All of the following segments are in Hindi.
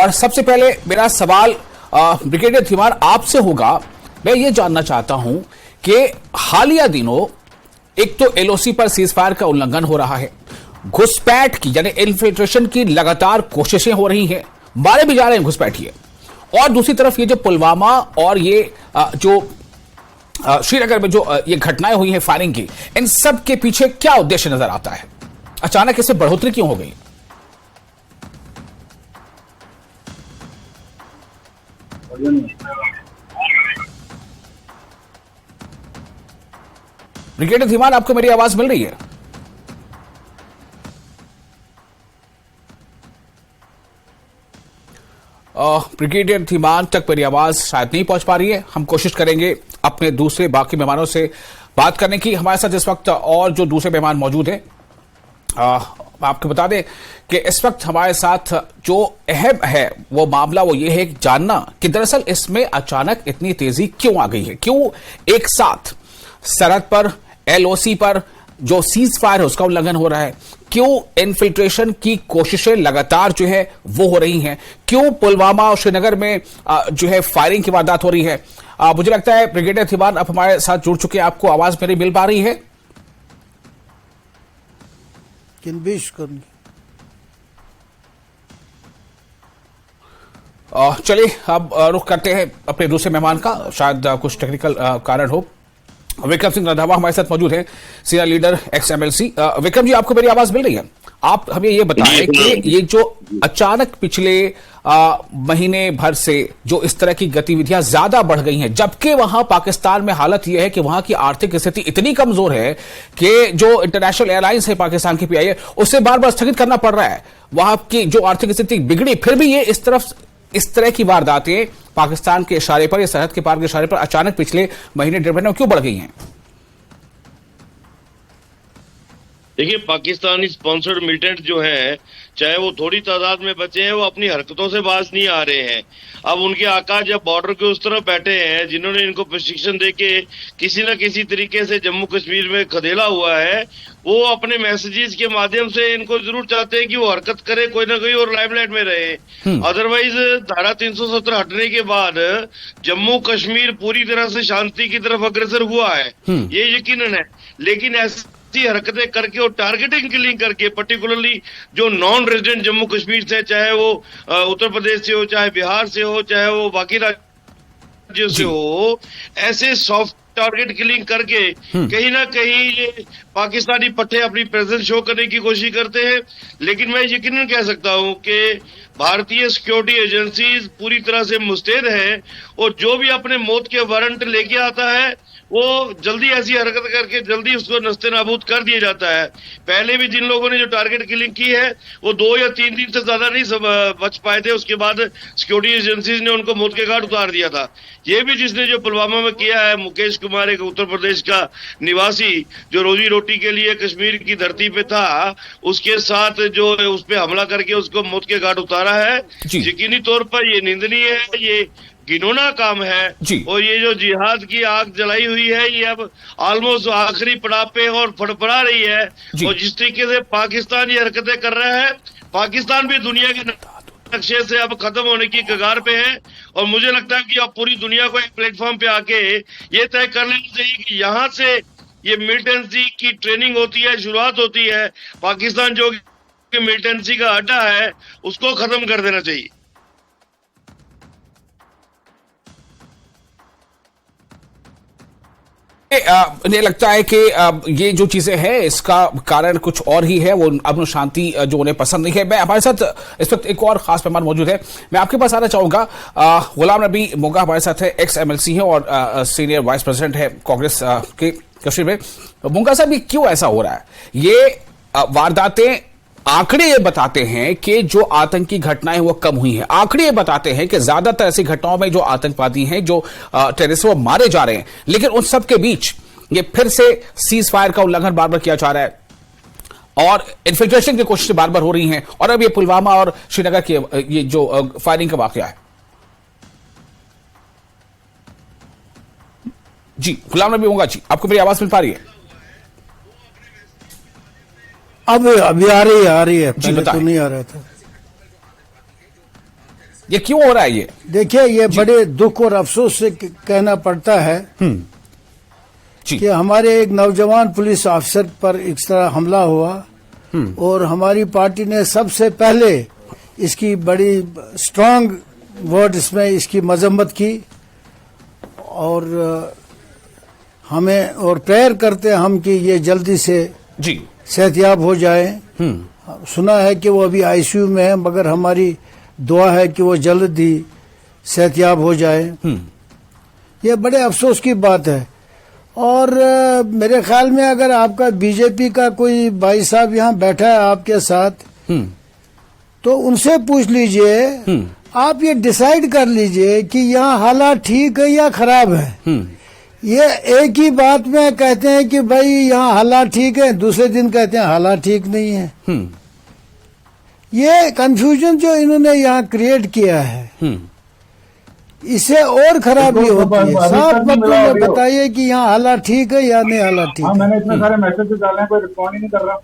और सबसे पहले मेरा सवाल ब्रिगेडियर धीमान आपसे होगा। मैं ये जानना चाहता हूं कि हालिया दिनों एक तो एलओसी पर सीजफायर का उल्लंघन हो रहा है, घुसपैठ की यानी इन्फिल्ट्रेशन की लगातार कोशिशें हो रही हैं, मारे भी जा रहे हैं घुसपैठिए, और दूसरी तरफ ये जो पुलवामा और ये जो श्रीनगर में जो ये घटनाएं हुई हैं फायरिंग की, इन सब के पीछे क्या उद्देश्य नजर आता है? अचानक इससे बढ़ोतरी क्यों हो गई? ब्रिगेडियर धीमान, आपको मेरी आवाज मिल रही है? ब्रिगेडियर धीमान तक मेरी आवाज शायद नहीं पहुंच पा रही है। हम कोशिश करेंगे अपने दूसरे बाकी मेहमानों से बात करने की। हमारे साथ इस वक्त और जो दूसरे मेहमान मौजूद हैं, आपको बता दें कि इस वक्त हमारे साथ जो अहम है वो मामला वो ये है जानना कि दरअसल इसमें अचानक इतनी तेजी क्यों आ गई है, क्यों एक साथ सरहद पर एलओसी पर जो सीज फायर है उसका उल्लंघन हो रहा है, क्यों इन्फिल्ट्रेशन की कोशिशें लगातार जो है वो हो रही हैं, क्यों पुलवामा और श्रीनगर में जो है फायरिंग की वारदात हो रही है। मुझे लगता है ब्रिगेडियर धीमान आप हमारे साथ जुड़ चुके हैं, आपको आवाज मेरी मिल पा रही है? चलिए अब रुख करते हैं अपने दूसरे मेहमान का, शायद कुछ टेक्निकल कारण हो। विक्रम सिंह रंधावा हमारे साथ मौजूद हैं, senior leader ex MLC. Vikram ji, आपको मेरी आवाज मिल रही है? आप हमें ये बताएं कि ये जो अचानक पिछले महीने भर से जो इस तरह की गतिविधियां ज्यादा बढ़ गई हैं, जबकि वहां पाकिस्तान में हालत यह है कि वहां की आर्थिक स्थिति इतनी कमजोर है कि जो इंटरनेशनल एयरलाइंस है पाकिस्तान की पीआईए, उसे बार बार स्थगित करना पड़ रहा है। वहां की जो आर्थिक स्थिति बिगड़ी, फिर भी ये इस तरह की वारदातें पाकिस्तान के इशारे पर या सरहद के पार के इशारे पर अचानक पिछले महीने डेढ़ महीने में क्यों बढ़ गई हैं? देखिए, पाकिस्तानी स्पॉन्सर्ड मिलिटेंट जो है, चाहे वो थोड़ी तादाद में बचे हैं, वो अपनी हरकतों से बाज नहीं आ रहे हैं। अब उनके आका जब बॉर्डर के उस तरफ बैठे हैं, जिन्होंने इनको प्रशिक्षण देके किसी न किसी तरीके से जम्मू कश्मीर में खदेला हुआ है, वो अपने मैसेजेस के माध्यम से इनको जरूर चाहते हैं कि वो हरकत करे कोई ना कोई और लाइमलाइट में रहे। अदरवाइज धारा 370 हटने के बाद जम्मू कश्मीर पूरी तरह से शांति की तरफ अग्रसर हुआ है, ये यकीनन है। लेकिन ऐसे हरकतें करके और टारगेटिंग किलिंग करके, पर्टिकुलरली जो नॉन रेजिडेंट जम्मू कश्मीर से, चाहे वो उत्तर प्रदेश से हो, चाहे बिहार से हो, चाहे वो बाकी राज्यों से हो, ऐसे सॉफ्ट टारगेट किलिंग करके कहीं ना कहीं ये पाकिस्तानी पट्टे अपनी प्रेजेंस शो करने की कोशिश करते हैं। लेकिन मैं यकीनन कह सकता हूं कि भारतीय सिक्योरिटी एजेंसीज पूरी तरह से मुस्तैद हैं, और जो भी अपने मौत के वारंट लेके आता है वो जल्दी ऐसी हरकत करके जल्दी उसको नस्ते नाबूद कर दिया जाता है। पहले भी जिन लोगों ने जो टारगेट किलिंग की है वो 2 या 3 दिन से ज्यादा नहीं बच पाए थे, उसके बाद सिक्योरिटी एजेंसीज ने उनको मौत के घाट उतार दिया था। ये भी जिसने जो पुलवामा में किया है, मुकेश कुमार, एक उत्तर प्रदेश का निवासी जो रोजी रोटी के लिए कश्मीर की धरती पे था, उसके साथ जो उस पर हमला करके उसको मौत के घाट उतारा है, यकीनी तौर पर ये निंदनीय है, ये घिनौना काम है। और ये जो जिहाद की आग जलाई हुई है, ये अब ऑलमोस्ट आखिरी पड़ाव पे और फड़फड़ा रही है। और जिस तरीके से पाकिस्तान ये हरकतें कर रहा है, पाकिस्तान भी दुनिया के नक्शे से अब खत्म होने की कगार पे है। और मुझे लगता है कि अब पूरी दुनिया को एक प्लेटफॉर्म पे आके ये तय कर लेना चाहिए कि यहाँ से ये मिलिटेंसी की ट्रेनिंग होती है, शुरुआत होती है। पाकिस्तान जो मिलिटेंसी का अड्डा है उसको खत्म कर देना चाहिए। मुझे लगता है कि ये जो चीजें हैं इसका कारण कुछ और ही है, वो अमन शांति जो उन्हें पसंद नहीं है। मैं हमारे साथ इस वक्त एक और खास मेहमान मौजूद है, मैं आपके पास आना चाहूंगा। गुलाम नबी मोंगा हमारे साथ है, एक्स एमएलसी है और सीनियर वाइस प्रेसिडेंट है कांग्रेस के कश्मीर में। मोंगा साहब, ये क्यों ऐसा हो रहा है? ये वारदातें आंकड़े ये बताते हैं कि जो आतंकी घटनाएं वो कम हुई हैं। आंकड़े ये बताते हैं कि ज्यादातर ऐसी घटनाओं में जो आतंकवादी हैं, जो टेररिस्ट, वो मारे जा रहे हैं। लेकिन उन सब के बीच ये फिर से सीज फायर का उल्लंघन बार बार किया जा रहा है और इन्फिल्ट्रेशन की कोशिशें बार बार हो रही हैं। और अब ये पुलवामा और श्रीनगर की ये जो फायरिंग का वाकया है। जी गुलाम नबी मोंगा जी, आपको मेरी आवाज मिल पा रही है? अब अभी आ रही है, पहले तो नहीं आ रहा था। ये क्यों हो रहा है ये? देखिए, ये बड़े दुख और अफसोस से कहना पड़ता है जी। कि हमारे एक नौजवान पुलिस ऑफिसर पर इस तरह हमला हुआ और हमारी पार्टी ने सबसे पहले इसकी बड़ी स्ट्रांग वर्ड्स में इसकी मजम्मत की और हमें और प्रेयर करते हैं हम कि ये जल्दी से जी सेहतयाब हो जाए। सुना है कि वो अभी आईसीयू में है, मगर हमारी दुआ है कि वो जल्द ही सेहतयाब हो जाए। ये बड़े अफसोस की बात है। और मेरे ख्याल में अगर आपका बीजेपी का कोई भाई साहब यहाँ बैठा है आपके साथ, तो उनसे पूछ लीजिए, आप ये डिसाइड कर लीजिए कि यहाँ हालात ठीक है या खराब है। ये एक ही बात में कहते हैं कि भाई यहाँ हालात ठीक है, दूसरे दिन कहते हैं हालात ठीक नहीं है। ये कंफ्यूजन जो इन्होंने यहाँ क्रिएट किया है, इससे और खराबी होती है। साफ बातों में बताइए कि यहाँ हालात ठीक है या नहीं हालात ठीक है। मैंने इतने सारे मैसेज डाले हैं, कोई रिस्पॉन्ड ही नहीं कर रहा।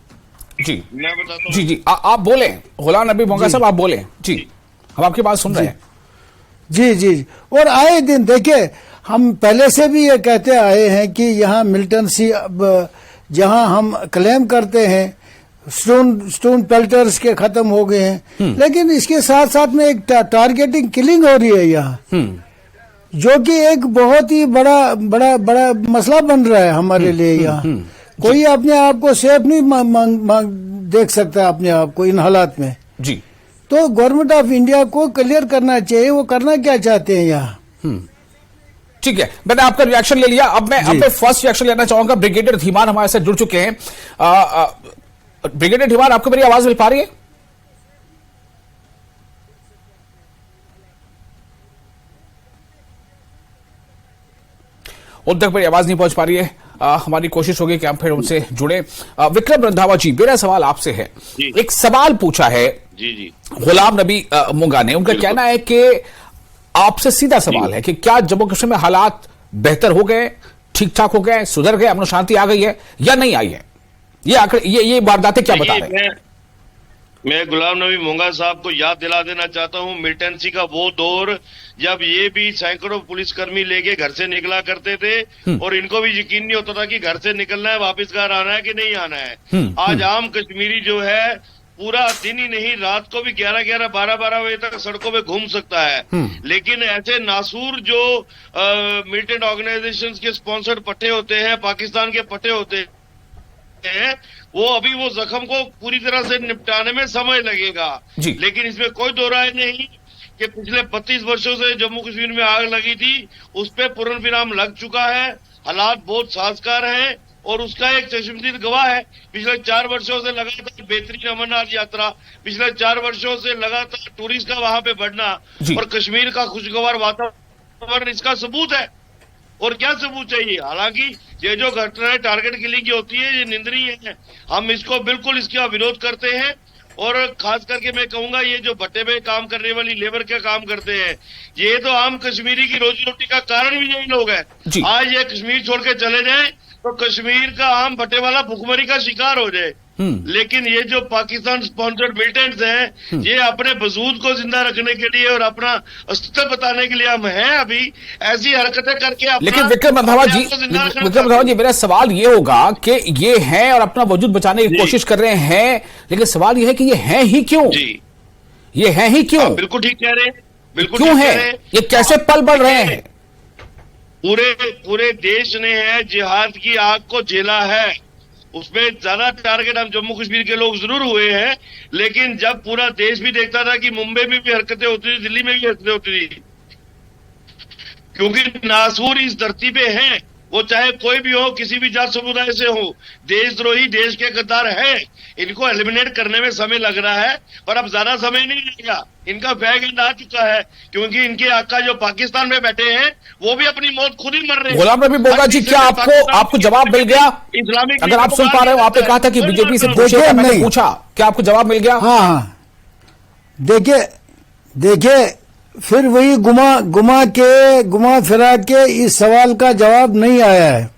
जी मैं बताता हूँ। जी आप बोले, गुलाम नबी मोंगा साहब आप बोले। जी, हम आपकी बात सुन रहे हैं। जी जी। और आए दिन देखिए, हम पहले से भी ये कहते आए हैं कि यहाँ मिलिटेंसी, जहाँ हम क्लेम करते हैं स्टोन पेल्टर्स के खत्म हो गए हैं, लेकिन इसके साथ साथ में एक टारगेटिंग किलिंग हो रही है यहाँ, जो कि एक बहुत ही बड़ा बड़ा बड़ा मसला बन रहा है हमारे लिए। यहाँ कोई अपने आप को सेफ नहीं देख सकता अपने आप को इन हालात में। जी, तो गवर्नमेंट ऑफ इंडिया को क्लियर करना चाहिए वो करना क्या चाहते हैं यहाँ। ठीक है, मैंने आपका रिएक्शन ले लिया। अब मैं अपने फर्स्ट रिएक्शन लेना चाहूंगा। ब्रिगेडियर धीमान हमारे साथ जुड़ चुके हैं। ब्रिगेडियर धीमान, आपको मेरी आवाज मिल पा रही है? उन तक मेरी आवाज नहीं पहुंच पा रही है। हमारी कोशिश होगी कि हम फिर उनसे जुड़े। विक्रम रंधावा जी, मेरा सवाल आपसे है। एक सवाल पूछा है जी गुलाम नबी मोंगा ने। उनका कहना है कि आपसे सीधा सवाल है कि क्या जम्मू कश्मीर में हालात बेहतर हो गए, ठीक ठाक हो गए, सुधर गए, अमन शांति आ गई है या नहीं आई है? ये आंकड़े, ये वारदातें क्या बता रहे हैं? मैं गुलाम नबी मोंगा साहब को याद दिला देना चाहता हूं मिलिटेंसी का वो दौर जब ये भी सैकड़ों पुलिसकर्मी लेके घर से निकला करते थे और इनको भी यकीन नहीं होता था कि घर से निकलना है, वापस घर आना है कि नहीं आना है। आज आम कश्मीरी जो है पूरा दिन ही नहीं, रात को भी 11-11, 12-12 बजे तक सड़कों पे घूम सकता है। लेकिन ऐसे नासूर जो मिलिटेंट ऑर्गेनाइजेशंस के स्पॉन्सर्ड पट्टे होते हैं, पाकिस्तान के पट्टे होते हैं, वो अभी वो जख्म को पूरी तरह से निपटाने में समय लगेगा। लेकिन इसमें कोई दो राय नहीं कि पिछले 32 वर्षों से जम्मू कश्मीर में आग लगी थी, उस पर पूर्ण विराम लग चुका है। हालात बहुत साजगार हैं और उसका एक चश्मदीद गवाह है पिछले 4 वर्षों से लगातार बेहतरीन अमरनाथ यात्रा, पिछले 4 वर्षों से लगातार टूरिस्ट का वहां पे बढ़ना और कश्मीर का खुशगवार वातावरण इसका सबूत है। और क्या सबूत चाहिए? हालांकि ये जो घटनाएं टारगेट किलिंग की होती है ये निंदनीय है, हम इसको बिल्कुल इसका विरोध करते हैं। और खास करके मैं कहूंगा ये जो भट्टे में काम करने वाली लेबर का काम करते हैं, ये तो आम कश्मीरी की रोजी रोटी का कारण भी यही लोग हैं। आज ये कश्मीर छोड़ के चले जाएं तो कश्मीर का आम भट्टे वाला भुखमरी का शिकार हो जाए। लेकिन ये जो पाकिस्तान स्पॉन्सर्ड मिलिटेंट्स हैं, ये अपने वजूद को जिंदा रखने के लिए और अपना अस्तित्व बताने के लिए हम हैं अभी ऐसी हरकतें करके। लेकिन विक्रम रंधावा जी, मेरा सवाल ये होगा कि ये है और अपना वजूद बचाने की कोशिश कर रहे हैं, लेकिन सवाल ये है कि ये है ही क्यों? ये है ही क्यों? बिल्कुल ठीक कह रहे हैं, बिल्कुल क्यों है? ये कैसे पल बढ़ रहे हैं? पूरे देश ने है जिहाद की आग को झेला है, उसमें ज्यादा टारगेट हम जम्मू कश्मीर के लोग जरूर हुए हैं। लेकिन जब पूरा देश भी देखता था कि मुंबई में भी हरकतें होती थी, दिल्ली में भी हरकतें होती थी, क्योंकि नासूर इस धरती पे हैं, वो चाहे कोई भी हो, किसी भी जात समुदाय से हो, देशद्रोही देश के गद्दार हैं। इनको एलिमिनेट करने में समय लग रहा है, पर अब ज्यादा समय नहीं लगेगा। इनका बैग एंड आ चुका है, क्योंकि इनके आका जो पाकिस्तान में बैठे हैं वो भी अपनी मौत खुद ही मर रहे हैं। गुलाम नबी मोंगा जी, क्या आपको जवाब मिल गया? इस्लामिक, अगर आप सुन पा रहे हो, आपने कहा था कि बीजेपी से पूछिएगा, मैंने पूछा, क्या आपको जवाब मिल गया? हाँ, देखिए फिर वही घुमा फिरा के इस सवाल का जवाब नहीं आया है।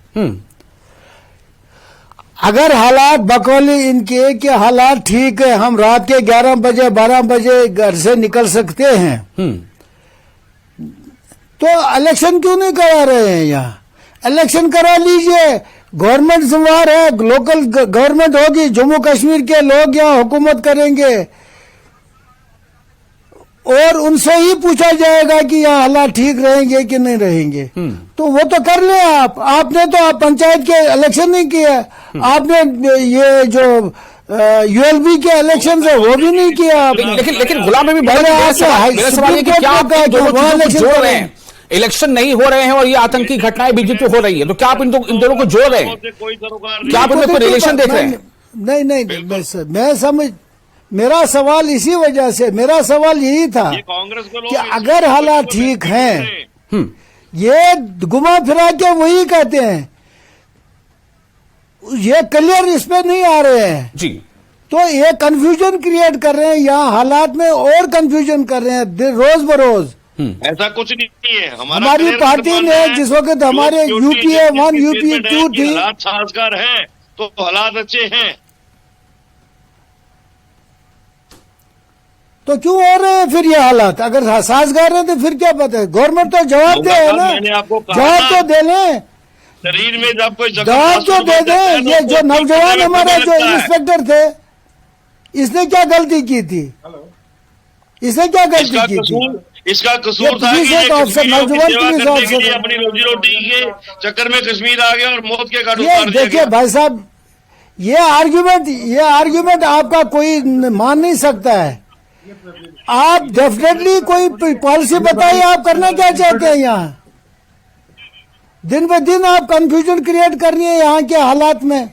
अगर हालात बकौली इनके कि हालात ठीक है, हम रात के 11 बजे 12 बजे घर से निकल सकते हैं, तो इलेक्शन क्यों नहीं करा रहे हैं? यहाँ इलेक्शन करा लीजिए, गवर्नमेंट जिम्मेदार है, लोकल गवर्नमेंट होगी, जम्मू कश्मीर के लोग यहाँ हुकूमत करेंगे और उनसे ही पूछा जाएगा कि यहाँ हालात ठीक रहेंगे कि नहीं रहेंगे। तो वो तो कर ले आपने तो आप पंचायत के इलेक्शन नहीं किया, आपने ये जो यूएलबी के इलेक्शन है वो भी नहीं किया। लेकिन गुलाम नबी भाई, मेरा सवाल है कि क्या आप इन दोनों चीजों को जोड़ रहे हैं? इलेक्शन नहीं हो रहे हैं और ये आतंकी घटनाएं बीजेपी हो रही है, तो क्या आप इन दोनों को जोड़ रहे हैं? क्या आप इनमें कोई रिलेशन देख रहे हैं? नहीं, मैं समझ, मेरा सवाल इसी वजह से, मेरा सवाल यही था कि अगर हालात ठीक हैं, ये घुमा फिरा के वही कहते हैं, ये क्लियर इस पे नहीं आ रहे हैं जी, तो ये कंफ्यूजन क्रिएट कर रहे हैं, यहाँ हालात में और कंफ्यूजन कर रहे हैं रोज बरोज। ऐसा कुछ नहीं है। हमारी पार्टी ने जिस वक्त हमारे यूपीए 1 यूपीए 2 थी, हालात साजगार हैं तो हालात अच्छे हैं, तो क्यों हो रहे हैं फिर ये हालात? अगर साजगार है तो फिर क्या पता है? गवर्नमेंट तो जवाब दे है ना, जवाब तो दे लें, शरीर में जब कोई जवाब तो दे दें। ये जो नौजवान हमारे जो इंस्पेक्टर थे, इसने क्या गलती की थी? इसने क्या गलती की थी? इसका कसूर था कि नौजवान पुलिस ऑफिसर अपनी रोजी रोटी के चक्कर में कश्मीर आ गया और मौत के घाट ये देखिए भाई साहब, ये आर्ग्यूमेंट आपका कोई मान नहीं सकता है। आप डेफिनेटली कोई पॉलिसी बताइए, आप करना क्या चाहते हैं? यहाँ दिन ब दिन आप कंफ्यूजन क्रिएट कर रही है यहाँ के हालात में।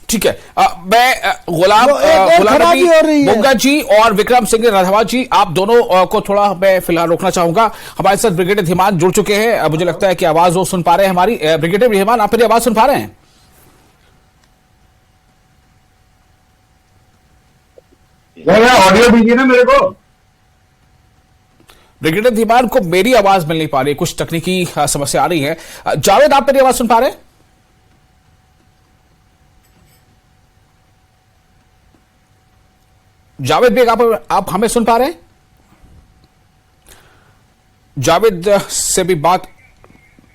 ठीक है, मैं गुलाम नबी मोंगा जी और विक्रम सिंह राधावा जी, आप दोनों को थोड़ा मैं फिलहाल रोकना चाहूंगा। हमारे साथ ब्रिगेडियर धीमान जुड़ चुके हैं, मुझे लगता है कि आवाज वो सुन पा रहे हैं हमारी। ब्रिगेडियर धीमान, आप मेरी आवाज सुन पा रहे हैं? ऑडियो दीजिए ना मेरे को। ब्रिगेडियर धीमान को मेरी आवाज मिल नहीं पा रही, कुछ तकनीकी समस्या आ रही है। जावेद, आप मेरी आवाज सुन पा रहे हैं? जावेद बेग, आप हमें सुन पा रहे हैं? जावेद से भी बात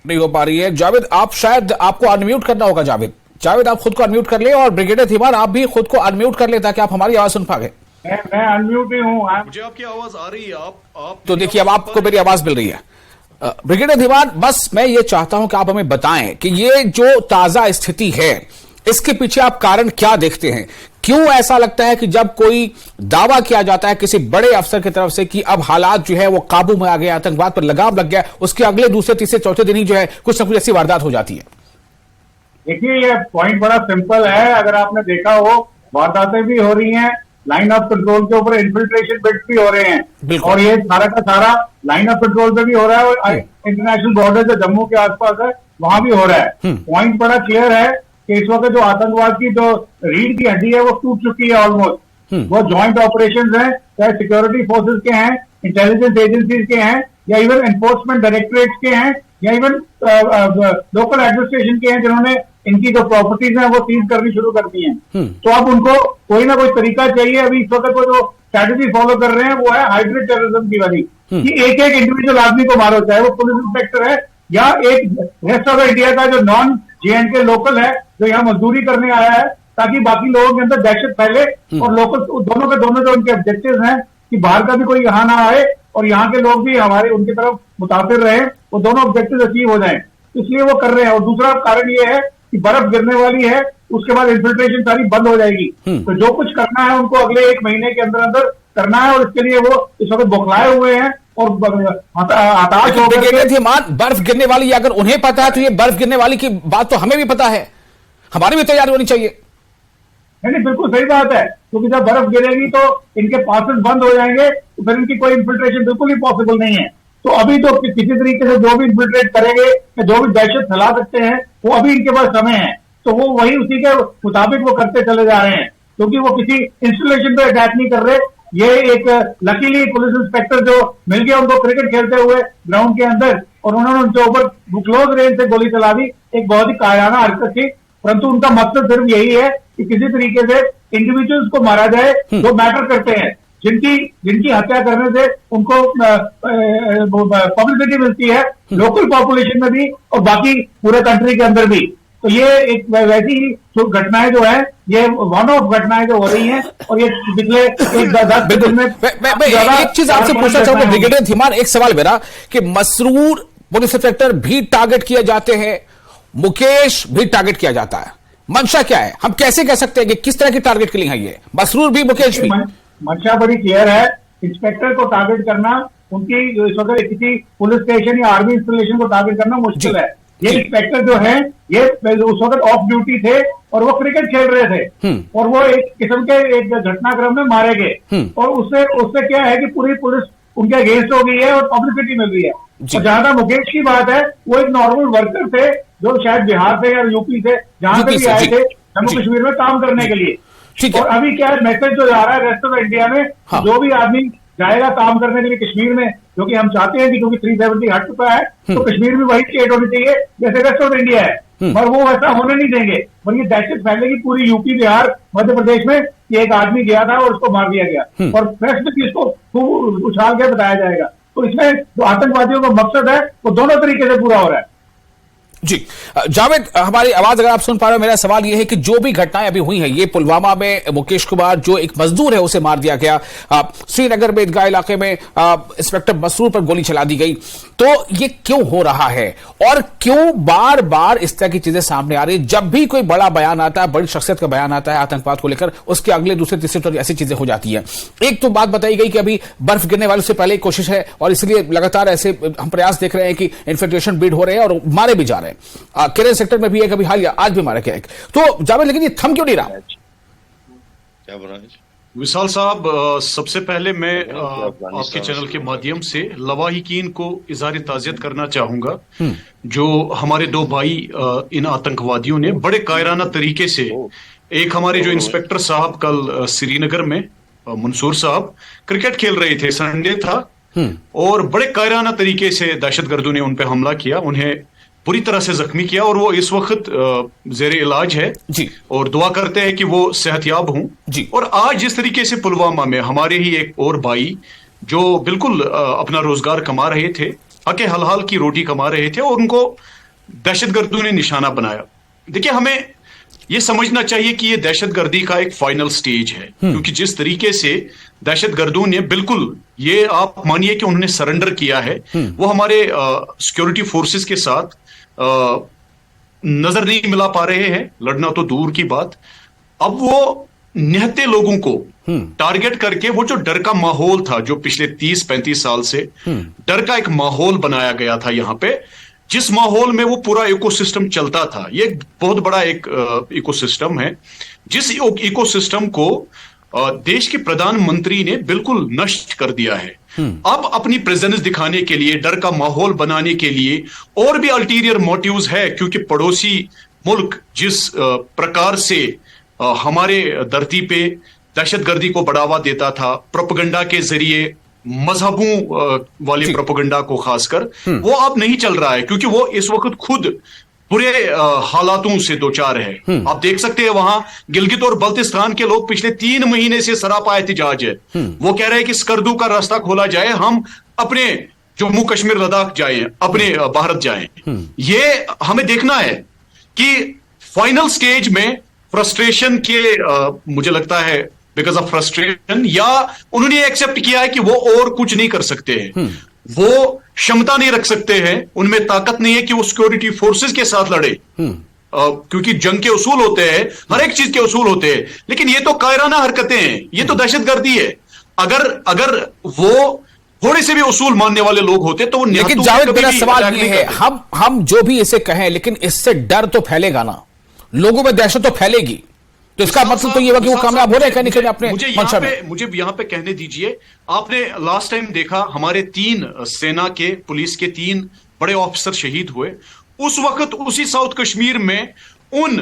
नहीं हो पा रही है। जावेद, आप शायद आपको अनम्यूट करना होगा। जावेद आप खुद को अनम्यूट कर ले, और ब्रिगेडियर धीमान आप भी खुद को अनम्यूट कर ले ताकि आप हमारी आवाज सुन पाए। मैं अनम्यूट ही हूँ। मुझे आपकी आवाज आ रही है। आप तो देखिए, अब आपको मेरी आवाज मिल रही है। ब्रिगेडियर धीमान, बस मैं ये चाहता हूं कि आप हमें बताएं कि ये जो ताजा स्थिति है, इसके पीछे आप कारण क्या देखते हैं? क्यों ऐसा लगता है कि जब कोई दावा किया जाता है किसी बड़े अफसर की तरफ से कि अब हालात जो है वो काबू में आ गए, आतंकवाद पर लगाम लग गया, उसके अगले दूसरे तीसरे चौथे दिन ही जो है कुछ न कुछ ऐसी वारदात हो जाती है? देखिए, ये पॉइंट बड़ा सिंपल है। अगर आपने देखा हो, वारदातें भी हो रही हैं, लाइन ऑफ कंट्रोल के ऊपर इन्फिल्ट्रेशन बिट्स भी हो रहे हैं, और ये सारा का सारा लाइन ऑफ कंट्रोल पे भी हो रहा है, और इंटरनेशनल बॉर्डर जो जम्मू के आसपास है वहां भी हो रहा है। पॉइंट बड़ा क्लियर है कि इस वक्त जो आतंकवाद की जो रीढ़ की हड्डी है वो टूट चुकी है ऑलमोस्ट। वो ज्वाइंट ऑपरेशंस हैं, चाहे सिक्योरिटी फोर्सेस के हैं, इंटेलिजेंस एजेंसीज के हैं, या इवन एनफोर्समेंट डायरेक्टरेट्स के हैं, या इवन लोकल एडमिनिस्ट्रेशन के हैं, जिन्होंने इनकी जो प्रॉपर्टीज हैं वो सीज करनी शुरू कर दी हैं। तो अब उनको कोई ना कोई तरीका चाहिए। अभी इस वक्त वो जो स्ट्रैटेजी फॉलो कर रहे हैं वो है हाइब्रिड टेररिज्म की वाली, कि एक एक इंडिविजुअल आदमी को मारो, चाहे वो पुलिस इंस्पेक्टर है या एक रेस्ट ऑफ इंडिया का जो नॉन JNK लोकल है, जो यहाँ मजदूरी करने आया है, ताकि बाकी लोगों के अंदर दहशत फैले, और लोकल दोनों के दोनों जो उनके ऑब्जेक्टिव हैं कि बाहर का भी कोई यहाँ ना आए और यहाँ के लोग भी हमारे उनकी तरफ मुताबिर रहे, वो दोनों ऑब्जेक्टिव अचीव हो जाएं, इसलिए वो कर रहे हैं। और दूसरा कारण ये है कि बर्फ गिरने वाली है, उसके बाद इन्फिल्ट्रेशन सारी बंद हो जाएगी। तो जो कुछ करना है उनको अगले 1 महीने के अंदर अंदर करना है, और इसके लिए वो इस वक्त बौखलाए हुए हैं और हताश हो गए। बर्फ गिरने वाली अगर उन्हें पता है तो ये बर्फ गिरने वाली की बात तो हमें भी पता है, हमारी भी तैयारी होनी चाहिए। नहीं, बिल्कुल सही बात है, क्योंकि जब बर्फ गिरेगी तो इनके पासेस बंद हो जाएंगे, तो फिर इनकी कोई इन्फिल्ट्रेशन बिल्कुल ही पॉसिबल नहीं है। तो अभी तो किसी तरीके से जो भी इन्फिल्ट्रेट करेंगे या जो भी दहशत फैला सकते हैं, वो अभी इनके पास समय है, तो वो वही उसी के मुताबिक वो करते चले जा रहे हैं, क्योंकि वो किसी इंस्टॉलेशन पे अटैक नहीं कर रहे। ये एक लकीली पुलिस इंस्पेक्टर जो मिल गया उनको क्रिकेट खेलते हुए ग्राउंड के अंदर, और उन्होंने उनके ऊपर क्लोज रेंज से गोली चला दी, एक बहुत ही कायराना हरकत थी। परंतु उनका मकसद सिर्फ यही है कि किसी तरीके से इंडिविजुअल्स को मारा जाए जो मैटर करते हैं, जिनकी हत्या करने से उनको पब्लिसिटी मिलती है लोकल पॉपुलेशन में भी और बाकी पूरे कंट्री के अंदर भी। तो ये एक वैसी जो घटनाएं जो है, ये वन ऑफ घटनाएं जो हो रही हैं और ये पिछले 10 दिन में मैं एक चीज आपसे पूछना चाहूंगा ब्रिगेडियर धीमान, एक सवाल मेरा कि मसरूर पुलिस इंस्पेक्टर भी टारगेट किए जाते हैं, मुकेश भी टारगेट किया जाता है, मंशा क्या है? हम कैसे कह सकते हैं कि किस तरह की टारगेट किलिंग है ये? मसरूर भी, मुकेश भी। मंशा बड़ी क्लियर है। इंस्पेक्टर को टारगेट करना, उनकी इस वक्त किसी पुलिस स्टेशन या आर्मी इंस्टॉलेशन को टारगेट करना मुश्किल है। ये इंस्पेक्टर जो है, ये उस वक्त ऑफ ड्यूटी थे और वो क्रिकेट खेल रहे थे और वो एक किस्म के एक घटनाक्रम में मारे गए और उससे क्या है कि पूरी पुलिस उनके अगेंस्ट हो गई है और पब्लिसिटी मिल रही है। और जहां तक मुकेश की बात है, वो एक नॉर्मल वर्कर थे जो शायद बिहार से या यूपी से जहां से भी आए थे जम्मू कश्मीर में काम करने के लिए। और अभी क्या है, मैसेज जो जा रहा है रेस्ट ऑफ इंडिया में, जो भी आदमी जाएगा काम करने के लिए कश्मीर में, जो कि हम चाहते हैं कि क्योंकि 370 हट चुका है तो कश्मीर में वही स्टेट होनी चाहिए जैसे रेस्ट ऑफ इंडिया है, पर वो वैसा होने नहीं देंगे। पर ये दहशत फैलेगी पूरी यूपी, बिहार, मध्य प्रदेश में कि एक आदमी गया था और उसको मार दिया गया और प्रेस में इसको खूब उछाल के बताया जाएगा। तो इसमें जो आतंकवादियों का मकसद है वो दोनों तरीके से पूरा हो रहा है। जी जावेद, हमारी आवाज अगर आप सुन पा रहे हो, मेरा सवाल यह है कि जो भी घटनाएं अभी हुई हैं, ये पुलवामा में मुकेश कुमार जो एक मजदूर है उसे मार दिया गया, श्रीनगर में ईदगाह इलाके में इंस्पेक्टर मसरूर पर गोली चला दी गई, तो ये क्यों हो रहा है और क्यों बार बार इस तरह की चीजें सामने आ रही है? जब भी कोई बड़ा बयान आता है, बड़ी शख्सियत का बयान आता है आतंकवाद को लेकर, उसके अगले दूसरे तीसरे तो ऐसी चीजें हो जाती है। एक तो बात बताई गई कि अभी बर्फ गिरने वाले से पहले कोशिश है और इसलिए लगातार ऐसे हम प्रयास देख रहे हैं कि इन्फिल्ट्रेशन ब्रीड हो रहे हैं और मारे भी जा रहे हैं। केरल सेक्टर में भी एक अभी हालिया आज भी मारा गया एक, तो जावेद लेकिन ये थम क्यों नहीं रहा? क्या बना है विशाल साहब, सबसे पहले मैं आपके चैनल के माध्यम से लवाहिकीन को इज़हार ताज़ियत करना चाहूंगा जो हमारे दो भाई इन आतंकवादियों ने बड़े कायराना तरीके से, एक हमारे जो इंस्पेक्टर साहब कल श्रीनगर में मंसूर साहब क्रिकेट खेल रहे थे, संडे था, और बड़े कायराना तरीके से दहशतगर्दों ने उन पर हमला किया, उन्हें पूरी तरह से जख्मी किया और वो इस वक्त जेर इलाज है जी, और दुआ करते हैं कि वो सेहतयाब हों जी। और आज जिस तरीके से पुलवामा में हमारे ही एक और भाई जो बिल्कुल अपना रोजगार कमा रहे थे, हके हलाल की रोटी कमा रहे थे, और उनको दहशतगर्दों ने निशाना बनाया। देखिए, हमें ये समझना चाहिए कि ये दहशतगर्दी का एक फाइनल स्टेज है, क्योंकि जिस तरीके से दहशतगर्दों ने, बिल्कुल ये आप मानिए कि उन्होंने सरेंडर किया है, वो हमारे सिक्योरिटी फोर्सेस के साथ नजर नहीं मिला पा रहे हैं, लड़ना तो दूर की बात। अब वो निहत्ते लोगों को टारगेट करके वो जो डर का माहौल था, जो पिछले 30-35 साल से डर का एक माहौल बनाया गया था यहां पे, जिस माहौल में वो पूरा इकोसिस्टम चलता था, ये एक बहुत बड़ा एक इकोसिस्टम है, जिस इकोसिस्टम को देश के प्रधानमंत्री ने बिल्कुल नष्ट कर दिया है। अब अपनी प्रेजेंस दिखाने के लिए, डर का माहौल बनाने के लिए, और भी अल्टीरियर मोटिव्स है, क्योंकि पड़ोसी मुल्क जिस प्रकार से हमारे धरती पे दहशतगर्दी को बढ़ावा देता था, प्रोपेगेंडा के जरिए, मजहबों वाले प्रोपेगेंडा को खासकर, वो अब नहीं चल रहा है, क्योंकि वो इस वक्त खुद बुरे हालातों से दो चार है। आप देख सकते हैं वहां गिलगित और बल्तिस्तान के लोग पिछले 3 महीने से सरापा एहतिजाज है। वो कह रहे हैं कि स्कर्दू का रास्ता खोला जाए, हम अपने जम्मू कश्मीर लद्दाख जाएं, अपने भारत जाएं। ये हमें देखना है कि फाइनल स्टेज में फ्रस्ट्रेशन के मुझे लगता है बिकॉज ऑफ फ्रस्ट्रेशन, या उन्होंने एक्सेप्ट किया है कि वो और कुछ नहीं कर सकते हैं, वो क्षमता नहीं रख सकते हैं, उनमें ताकत नहीं है कि वो सिक्योरिटी फोर्सेस के साथ लड़े, क्योंकि जंग के उसूल होते हैं, हर एक चीज के उसूल होते हैं, लेकिन ये तो कायराना हरकतें हैं, ये तो दहशतगर्दी है। अगर वो थोड़े से भी उसूल मानने वाले लोग होते तो वो, लेकिन जावेद मेरा सवाल ये है, हम जो भी इसे कहें, लेकिन इससे डर तो फैलेगा ना, लोगों में दहशत तो फैलेगी, तो इसका मतलब तो ये हुआ कि वो कामयाब हो रहे हैं कहीं अपने मंशा में। मुझे यहां पे कहने दीजिए, आपने लास्ट टाइम देखा हमारे 3 सेना के, पुलिस के 3 बड़े ऑफिसर शहीद हुए, उस वक्त उसी साउथ कश्मीर में उन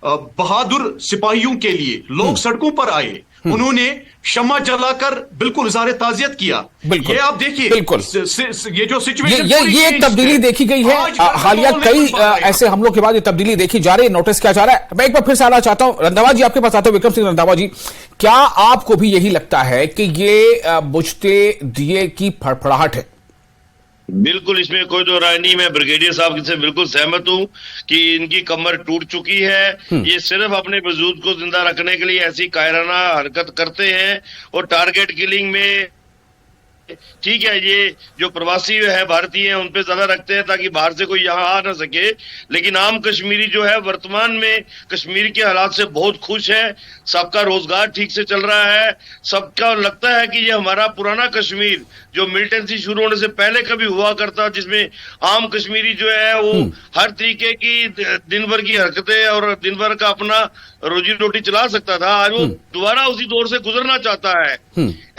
बहादुर सिपाहियों के लिए लोग सड़कों पर आए, उन्होंने शम्मा जलाकर बिल्कुल इज़हार ताज़ियत किया। बिल्कुल, ये आप देखिए, बिल्कुल ये जो सिचुएशन ये एक तब्दीली देखी गई है। हालिया कई ऐसे हमलों के बाद ये तब्दीली देखी जा रही है, नोटिस किया जा रहा है। मैं एक बार फिर से आना चाहता हूं, रंधावा जी आपके पास आता हूं। विक्रम सिंह रंधावा जी, क्या आपको भी यही लगता है कि ये बुझते दिए की फड़फड़ाहट है? बिल्कुल, इसमें कोई दो राय नहीं। मैं ब्रिगेडियर साहब से बिल्कुल सहमत हूं कि इनकी कमर टूट चुकी है। ये सिर्फ अपने वजूद को जिंदा रखने के लिए ऐसी कायराना हरकत करते हैं और टारगेट किलिंग में, ठीक है, ये जो प्रवासी है भारतीय हैं उन पे ज्यादा रखते हैं ताकि बाहर से कोई यहाँ आ ना सके, लेकिन आम कश्मीरी जो है वर्तमान में कश्मीर के हालात से बहुत खुश है। सबका रोजगार ठीक से चल रहा है, सबका लगता है कि ये हमारा पुराना कश्मीर जो मिलिटेंसी शुरू होने से पहले कभी हुआ करता, जिसमें आम कश्मीरी जो है वो हर तरीके की दिन भर की हरकतें और दिन भर का अपना रोजी रोटी चला सकता था, आज वो दोबारा उसी दौर से गुजरना चाहता है।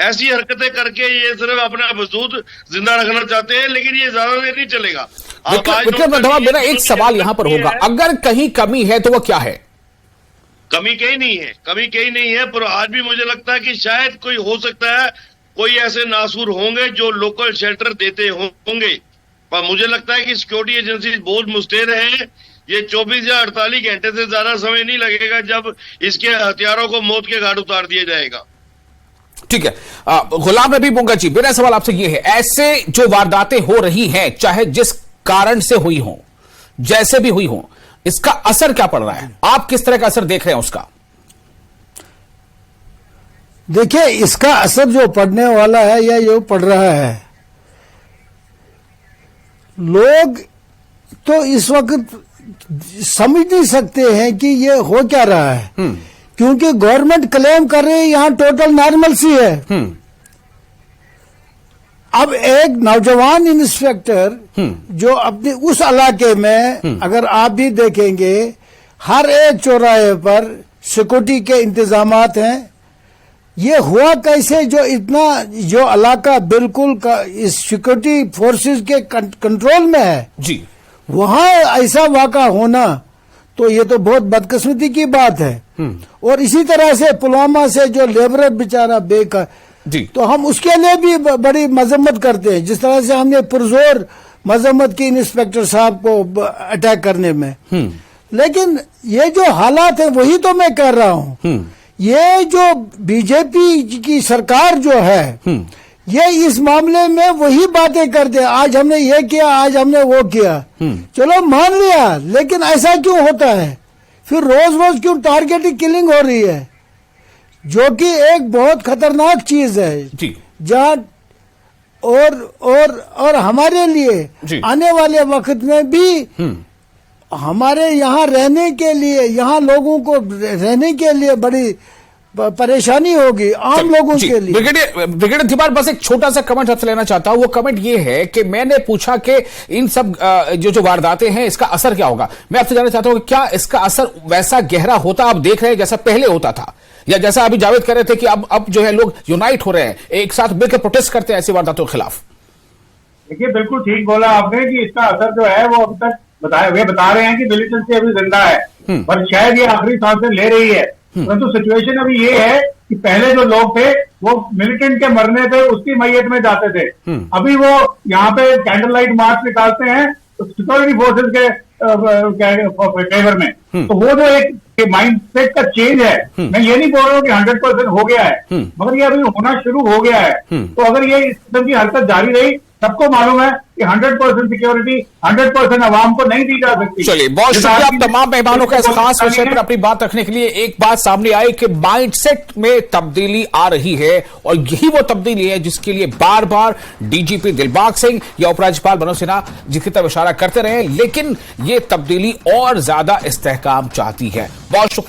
ऐसी हरकतें करके ये सिर्फ अपना वजूद जिंदा रखना चाहते हैं, लेकिन ये ज्यादा देर नहीं चलेगा। विक्रम रंधावा, मेरा एक सवाल यहां पर होगा, अगर कहीं कमी है तो वो क्या है? कमी कहीं नहीं है, कमी कहीं नहीं है, पर आज भी मुझे लगता है कि शायद कोई हो सकता है, कोई ऐसे नासूर होंगे जो लोकल शेल्टर देते होंगे, पर मुझे लगता है कि सिक्योरिटी एजेंसी बहुत मुस्तैद है। ये 24 या 48 घंटे से ज्यादा समय नहीं लगेगा जब इसके हथियारों को मौत के घाट उतार दिया जाएगा। ठीक है, गुलाम नबी बुंगा जी, मेरा सवाल आपसे ये है, ऐसे जो वारदातें हो रही हैं, चाहे जिस कारण से हुई हो, जैसे भी हुई हो, इसका असर क्या पड़ रहा है? आप किस तरह का असर देख रहे हैं उसका? देखिए, इसका असर जो पड़ने वाला है या जो पड़ रहा है, लोग तो इस वक्त समझ नहीं सकते हैं कि ये हो क्या रहा है, क्योंकि गवर्नमेंट क्लेम कर रही है यहां टोटल नॉर्मलसी है। अब एक नौजवान इंस्पेक्टर जो अपने उस इलाके में, अगर आप भी देखेंगे, हर एक चौराहे पर सिक्योरिटी के इंतजामात हैं। ये हुआ कैसे जो इतना जो इलाका बिल्कुल इस सिक्योरिटी फोर्सेस के कंट्रोल में है जी, वहां ऐसा वाक़ा होना तो ये तो बहुत बदकिस्मती की बात है। और इसी तरह से पुलवामा से जो लेबरर बेचारा बेकार जी, तो हम उसके लिए भी बड़ी मजम्मत करते हैं, जिस तरह से हमने पुरजोर मजम्मत की इंस्पेक्टर साहब को अटैक करने में। लेकिन ये जो हालात है वही तो मैं कह रहा हूं, ये जो बीजेपी की सरकार जो है, ये इस मामले में वही बातें करते हैं, आज हमने ये किया, आज हमने वो किया, चलो मान लिया, लेकिन ऐसा क्यों होता है? फिर रोज रोज क्यों टारगेटिंग किलिंग हो रही है, जो कि एक बहुत खतरनाक चीज है जी, जहाँ और हमारे लिए आने वाले वक्त में भी हमारे यहाँ रहने के लिए, यहाँ लोगों को रहने के लिए बड़ी परेशानी होगी आम लोगों के लिए। ब्रिगेडियर थिबार, बस एक छोटा सा कमेंट आपसे लेना चाहता हूं। वो कमेंट ये है कि मैंने पूछा कि इन सब जो वारदातें हैं इसका असर क्या होगा। मैं आपसे जानना चाहता हूं कि क्या इसका असर वैसा गहरा होता आप देख रहे हैं जैसा पहले होता था, या जैसा अभी जावेद कह रहे थे कि अब जो है लोग यूनाइट हो रहे हैं, एक साथ मिलकर प्रोटेस्ट करते हैं ऐसी वारदातों के खिलाफ? देखिए, बिल्कुल ठीक बोला आपने कि इसका असर जो है वो अब तक बता रहे हैं कि मिलिटेंसी अभी जिंदा है, पर शायद ये आखिरी सांसें ले रही है। परंतु सिचुएशन अभी ये है कि पहले जो लोग थे वो मिलिटेंट के मरने पे उसकी मैयत में जाते थे, अभी वो यहाँ पे कैंडल लाइट मार्च निकालते हैं सिक्योरिटी फोर्सेज के फेवर में। तो वो जो एक माइंड सेट का चेंज है, मैं ये नहीं बोल रहा हूँ कि 100% हो गया है, मगर ये अभी होना शुरू हो गया है। तो अगर ये इस किस्म की हरकत जारी रही, सबको मालूम है कि 100% सिक्योरिटी 100% आवाम को नहीं दी जा सकती। चलिए, बहुत शुक्रिया आप तमाम मेहमानों का इस खास विषय पर अपनी बात रखने के लिए। एक बात सामने आई कि माइंडसेट में तब्दीली आ रही है, और यही वो तब्दीली है जिसके लिए बार बार डीजीपी दिलबाग सिंह या उपराज्यपाल मनोज सिन्हा जिसकी तरफ इशारा करते रहे, लेकिन ये तब्दीली और ज्यादा इस्तेहकाम चाहती है। बहुत शुक्रिया।